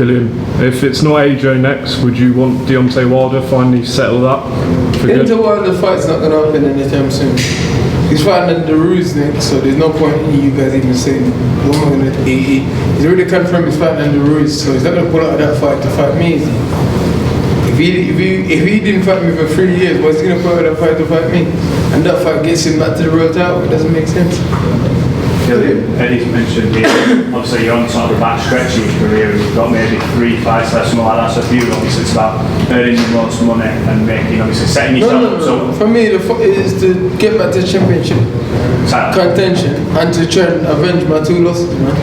Dillian, if it's not AJ next, would you want Deontay Wilder finally settled up for good? Deontay Wilder fight's not going to happen anytime soon. He's fighting under the rules next, so there's no point in you guys even saying, what am I going to do? He's already confirmed he's fighting under the rules, so he's not going to pull out of that fight to fight me. If he didn't fight me for 3 years, what's he going to pull out of that fight to fight me? And that fight gets him back to the world title. It doesn't make sense. Eddie's mentioned here, obviously you're on sort of the back stretch of your career, you've got maybe 3 fights left, something like that, so for you obviously it's about earning the most money and making, obviously setting yourself up. So for me, the is to get back to championship contention and to try and avenge my 2 losses, man.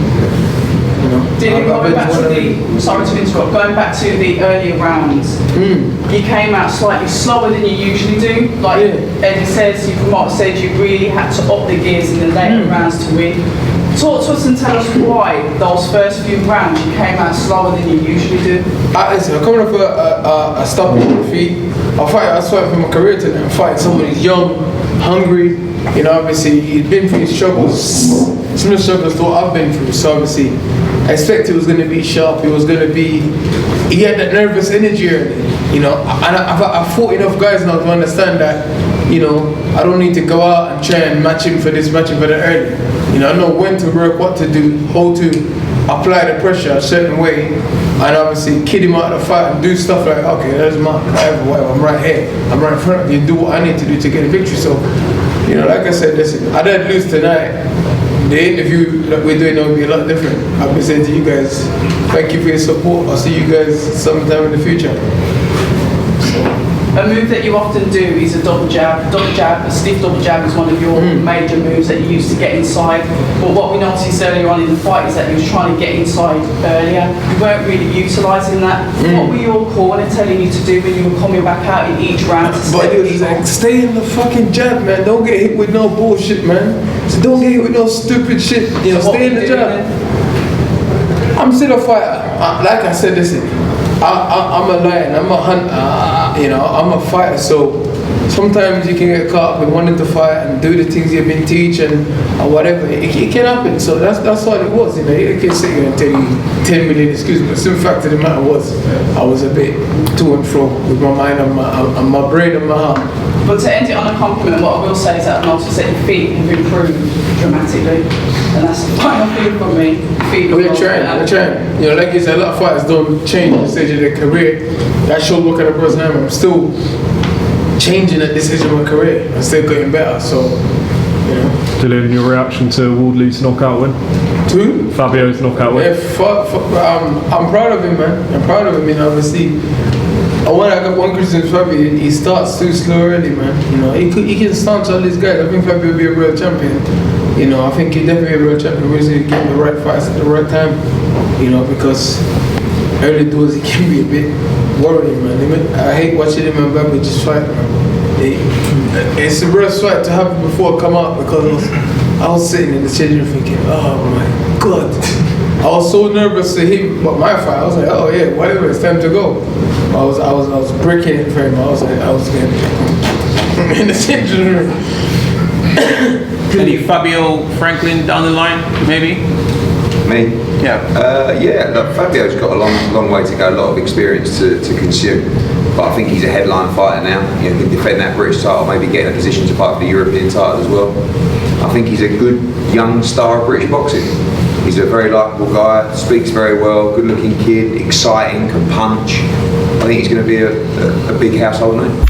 Going back to the, sorry to interrupt, going back to the earlier rounds, you came out slightly slower than you usually do. Like Eddie says, you might have said you really had to up the gears in the later rounds to win. Talk to us and tell us why those first few rounds you came out slower than you usually do. Listen, I'm coming off a stopping defeat. I was fighting for my career today. I'm fighting someone who's young, hungry. You know, obviously he'd been through his struggles, similar struggles to what I've been through. So obviously, I expected he was going to be sharp. He had that nervous energy, you know. And I've fought enough guys now to understand that, you know, I don't need to go out and try and match him for this, match him for that early. You know, I know when to work, what to do, how to apply the pressure a certain way, and obviously kid him out of the fight and do stuff like, okay, there's my whatever, I'm right here, I'm right in front of you, and do what I need to do to get a victory. So, you know, like I said, listen, I didn't lose tonight. The interview that we're doing will be a lot different. I'll be saying to you guys, thank you for your support. I'll see you guys sometime in the future. A move that you often do is a double jab. A stiff double jab is one of your major moves that you use to get inside. But what we noticed earlier on in the fight is that you was trying to get inside earlier. You weren't really utilising that. What were your corner telling you to do when you were coming back out in each round? But it was like, stay in the fucking jab, man. Don't get hit with no bullshit, man. So don't get hit with no stupid shit. You know, stay in the jab. I'm still a fighter. Like I said, listen, I'm a lion, I'm a hunter, you know, I'm a fighter, so sometimes you can get caught up with wanting to fight and do the things you've been teaching or whatever. It can happen, so that's all it was, you know. You can sit here and tell you 10 million excuses, but the simple fact of the matter was I was a bit to and fro with my mind and my brain and my heart. But to end it on a compliment, what I will say is that I've noticed that your feet have improved dramatically, and that's the final thing from me. We're trying. You know, like you said, a lot of fighters don't change at the stage of their career. That shows what kind of person I am. I'm still changing at this stage of my career. I'm still getting better, so, you know. Dillian, your reaction to Wardley's knockout win? To? Fabio's knockout win? Yeah, I'm proud of him, man. I'm proud of him, you know, obviously. I got one criticism for Fabio. He starts too slow early, man. You know, he can stance all these guys. I think Fabio will be a real champion. You know, I think he'll definitely be a real champion. We're going to get the right fights at the right time. You know, because early doors he can be a bit worrying, man. I hate watching him and Fabio just fight, man. It's a real fight to have before I come out, because I was sitting in the changing room thinking, oh my God. I was so nervous to him, but my fight, I was like, oh yeah, whatever, it's time to go. I was breaking it for him. I was getting in the changing room. Any Fabio Franklin down the line, maybe? Me? Yeah. Look, Fabio's got a long way to go, a lot of experience to consume. But I think he's a headline fighter now. You know, he can defend that British title, maybe get in a position to fight for the European title as well. I think he's a good young star of British boxing. He's a very likeable guy, speaks very well, good looking kid, exciting, can punch. I think he's going to be a big household name.